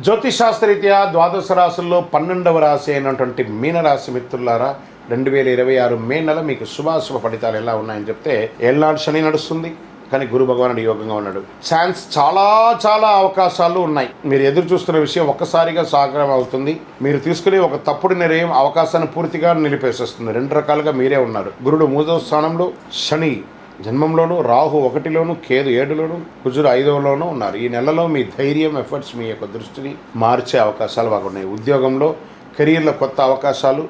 జ్యోతిషాస్త్రరీత్యా ద్వాదశ రాశుల్లో 12వ రాశి అయినటువంటి మీనరాశి మిత్రులారా, 2026 మే నెల మీకు శుభాశుభ ఫలితాలు ఎలా ఉన్నాయని చెప్తే, ఏళ్ళనాడు శని నడుస్తుంది, కానీ గురు భగవానుడు యోగంగా ఉన్నాడు. ఛాన్స్ చాలా అవకాశాలు ఉన్నాయి. మీరు ఎదురు చూస్తున్న విషయం ఒక్కసారిగా సాకారం అవుతుంది. మీరు తీసుకునే ఒక తప్పుడు నిర్ణయం అవకాశాన్ని పూర్తిగా నిలిపేసేస్తుంది. 2 రకాలుగా మీరే ఉన్నారు. గురుడు 3వ స్థానంలో, శని జన్మంలోను, రాహు 1లోను, కేతు 7లోను, కుజుడు 5లోనూ ఉన్నారు. ఈ నెలలో మీ ధైర్యం, ఎఫర్ట్స్ మీ యొక్క దృష్టిని మార్చే అవకాశాలు బాగున్నాయి. ఉద్యోగంలో, కెరీర్లో కొత్త అవకాశాలు,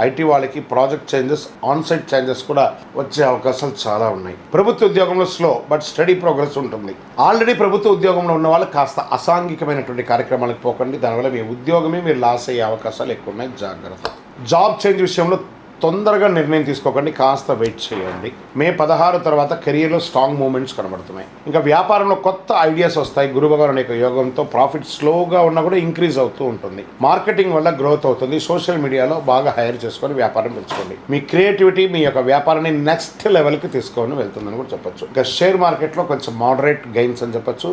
ఐటీ వాళ్ళకి ప్రాజెక్ట్ చేంజెస్, ఆన్సైట్ చేంజెస్ కూడా వచ్చే అవకాశాలు చాలా ఉన్నాయి. ప్రభుత్వ ఉద్యోగంలో స్లో బట్ స్టడీ ప్రోగ్రెస్ ఉంటుంది. ఆల్రెడీ ప్రభుత్వ ఉద్యోగంలో ఉన్న వాళ్ళు కాస్త అసాంఘికమైనటువంటి కార్యక్రమాలకు పోకండి. దానివల్ల మీ ఉద్యోగమే మీరు లాస్ అయ్యే అవకాశాలు ఎక్కువ ఉన్నాయి. జాగ్రత్త. జాబ్ చేంజ్ విషయంలో తొందరగా నిర్ణయం తీసుకోకండి, కాస్త వెయిట్ చేయండి. మే 16 తర్వాత కెరియర్లో స్ట్రాంగ్ మూమెంట్స్ కనబడుతున్నాయి. ఇంకా వ్యాపారంలో కొత్త ఐడియాస్ వస్తాయి. గురు భగవానుడి యొక్క యోగంతో ప్రాఫిట్ స్లోగా ఉన్నా కూడా ఇంక్రీజ్ అవుతూ ఉంటుంది. మార్కెటింగ్ వల్ల గ్రోత్ అవుతుంది. సోషల్ మీడియాలో బాగా హైర్ చేసుకొని వ్యాపారం పెంచుకోండి. మీ క్రియేటివిటీ మీ యొక్క వ్యాపారాన్ని నెక్స్ట్ లెవెల్కి తీసుకొని వెళ్తుందని కూడా చెప్పొచ్చు. ఇంకా షేర్ మార్కెట్లో కొంచెం మోడరేట్ గెయిన్స్ అని చెప్పొచ్చు.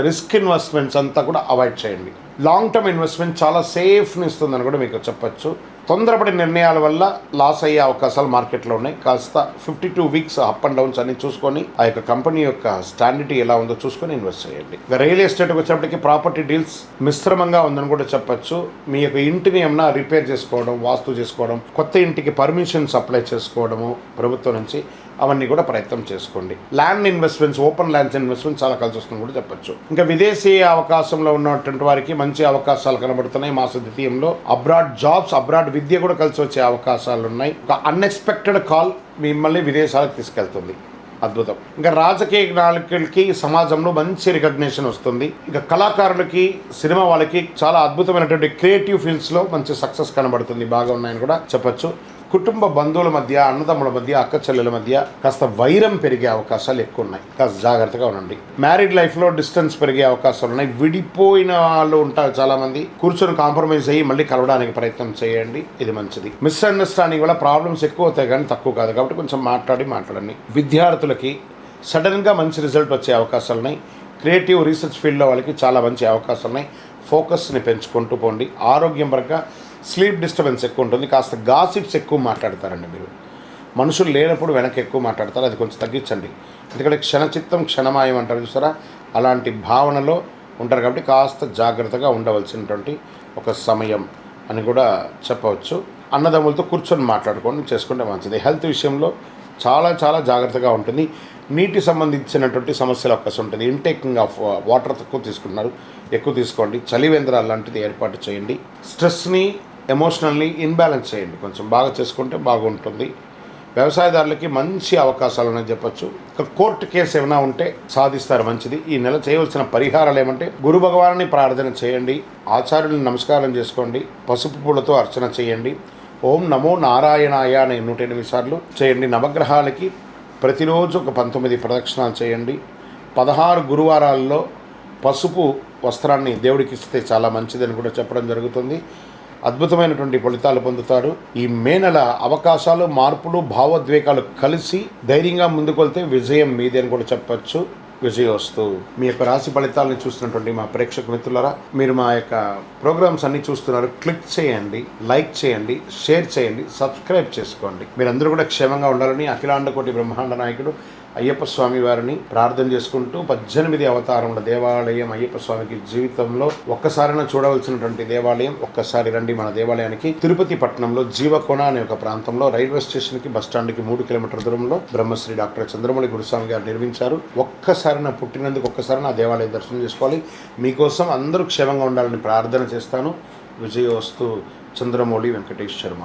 రిస్క్ ఇన్వెస్ట్మెంట్స్ అంతా కూడా అవాయిడ్ చేయండి. లాంగ్ టర్మ్ ఇన్వెస్ట్మెంట్ చాలా సేఫ్ని ఇస్తుందని కూడా మీకు చెప్పొచ్చు. తొందరపడి నిర్ణయాల వల్ల లాస్ అయ్యే అవకాశాలు మార్కెట్లో ఉన్నాయి. కాస్త 52 వీక్స్ అప్ అండ్ డౌన్స్ అన్ని చూసుకొని ఆ యొక్క కంపెనీ యొక్క స్టాండర్డ్ ఎలా ఉందో చూసుకొని ఇన్వెస్ట్ చేయండి. ఇక రియల్ ఎస్టేట్కి వచ్చేప్పటికి ప్రాపర్టీ డీల్స్ మిశ్రమంగా ఉందని కూడా చెప్పొచ్చు. మీ యొక్క ఇంటిని ఏమన్నా రిపేర్ చేసుకోవడం, వాస్తు చేసుకోవడం, కొత్త ఇంటికి పర్మిషన్స్ అప్లై చేసుకోవడము ప్రభుత్వం నుంచి, అవన్నీ కూడా ప్రయత్నం చేసుకోండి. Land investments, open lands investments చాలా కలిసి వస్తుంది కూడా చెప్పొచ్చు. ఇంకా విదేశీ అవకాశంలో ఉన్నటువంటి వారికి మంచి అవకాశాలు కనబడుతున్నాయి. మాస ద్వితీయంలో అబ్రాడ్ జాబ్స్, అబ్రాడ్ విద్య కూడా కలిసి వచ్చే అవకాశాలు ఉన్నాయి. ఒక అన్ఎక్స్పెక్టెడ్ కాల్ మిమ్మల్ని విదేశాలకు తీసుకెళ్తుంది. అద్భుతం. ఇంకా రాజకీయ నాయకులకి సమాజంలో మంచి రికగ్నిషన్ వస్తుంది. ఇంకా కళాకారులకి, సినిమా వాళ్ళకి చాలా అద్భుతమైనటువంటి క్రియేటివ్ ఫీల్డ్స్లో మంచి సక్సెస్ కనబడుతుంది. బాగా ఉన్నాయని కూడా చెప్పొచ్చు. కుటుంబ బంధువుల మధ్య, అన్నదమ్ముల మధ్య, అక్క చెల్లెల మధ్య కాస్త వైరం పెరిగే అవకాశాలు ఎక్కువ ఉన్నాయి. కాస్త జాగ్రత్తగా ఉండండి. మ్యారీడ్ లైఫ్లో డిస్టెన్స్ పెరిగే అవకాశాలు ఉన్నాయి. విడిపోయిన వాళ్ళు ఉంటారు చాలామంది. కూర్చొని కాంప్రమైజ్ అయ్యి మళ్ళీ కలవడానికి ప్రయత్నం చేయండి. ఇది మంచిది. మిస్అండర్స్టాండింగ్ వల్ల ప్రాబ్లమ్స్ ఎక్కువ అవుతాయి కానీ తక్కువ కాదు. కాబట్టి కొంచెం మాట్లాడండి. విద్యార్థులకి సడన్గా మంచి రిజల్ట్ వచ్చే అవకాశాలు ఉన్నాయి. క్రియేటివ్ రీసెర్చ్ ఫీల్డ్లో వాళ్ళకి చాలా మంచి అవకాశాలు ఉన్నాయి. ఫోకస్ని పెంచుకుంటూ పోండి. ఆరోగ్యం పరంగా స్లీప్ డిస్టర్బెన్స్ ఎక్కువ ఉంటుంది. కాస్త గాసిప్స్ ఎక్కువ మాట్లాడతారండి. మీరు మనుషులు లేనప్పుడు వెనక్కి ఎక్కువ మాట్లాడతారు. అది కొంచెం తగ్గించండి. ఎందుకంటే క్షణచిత్తం క్షణమాయం అంటారు చూసారా, అలాంటి భావనలో ఉంటారు. కాబట్టి కాస్త జాగ్రత్తగా ఉండవలసినటువంటి ఒక సమయం అని కూడా చెప్పవచ్చు. అన్నదమ్ములతో కూర్చొని మాట్లాడుకోండి, చేసుకుంటే మంచిది. హెల్త్ విషయంలో చాలా జాగ్రత్తగా ఉంటుంది. నీటి సంబంధించినటువంటి సమస్యలు అవకాశం ఉంటుంది. ఇంటేకింగ్ ఆఫ్ వాటర్ ఎక్కువ తీసుకోండి. చలివేంద్రాలు లాంటిది ఏర్పాటు చేయండి. స్ట్రెస్ని, ఎమోషనల్ని ఇన్బ్యాలెన్స్ చేయండి. కొంచెం బాగా చేసుకుంటే బాగుంటుంది. వ్యవసాయదారులకి మంచి అవకాశాలు అని చెప్పొచ్చు. ఇక కోర్టు కేసు ఏమైనా ఉంటే సాధిస్తారు, మంచిది. ఈ నెల చేయవలసిన పరిహారాలు ఏమంటే, గురు భగవాన్ని ప్రార్థన చేయండి, ఆచార్యులను నమస్కారం చేసుకోండి, పసుపు పూలతో అర్చన చేయండి, ఓం నమో నారాయణాయ అని 108 సార్లు చేయండి. నవగ్రహాలకి ప్రతిరోజు ఒక 19 ప్రదక్షిణాలు చేయండి. 16 గురువారాల్లో పసుపు వస్త్రాన్ని దేవుడికి ఇస్తే చాలా మంచిదని కూడా చెప్పడం జరుగుతుంది. అద్భుతమైనటువంటి ఫలితాలు పొందుతారు. ఈ మే నెల అవకాశాలు, మార్పులు, భావోద్వేగాలు కలిసి ధైర్యంగా ముందుకెళ్తే విజయం మీదే అని కూడా చెప్పచ్చు. విజయోస్తు. మీ యొక్క రాశి ఫలితాలను చూస్తున్నటువంటి మా ప్రేక్షక మిత్రులారా, మీరు మా యొక్క ప్రోగ్రామ్స్ అన్ని చూస్తున్నారు. క్లిక్ చేయండి, లైక్ చేయండి, షేర్ చేయండి, సబ్స్క్రైబ్ చేసుకోండి. మీరందరూ కూడా క్షేమంగా ఉండాలని అఖిలాండ కోటి బ్రహ్మాండ నాయకుడు అయ్యప్ప స్వామి వారిని ప్రార్థన చేసుకుంటూ, 18 అవతారముల దేవాలయం అయ్యప్ప స్వామికి జీవితంలో ఒక్కసారైనా చూడవలసినటువంటి దేవాలయం. ఒక్కసారి రండి మన దేవాలయానికి. తిరుపతి పట్టణంలో జీవకోణ అనే ఒక ప్రాంతంలో రైల్వే స్టేషన్కి, బస్ స్టాండ్కి 3 కిలోమీటర్ల దూరంలో బ్రహ్మశ్రీ డాక్టర్ చంద్రమౌళి గురుస్వామి గారు నిర్మించారు. ఒక్కసారైనా పుట్టినందుకు ఒక్కసారైనా ఆ దేవాలయం దర్శనం చేసుకోవాలి. మీకోసం అందరూ క్షేమంగా ఉండాలని ప్రార్థన చేస్తాను. విజయోస్తు. చంద్రమౌళి వెంకటేష్ శర్మ.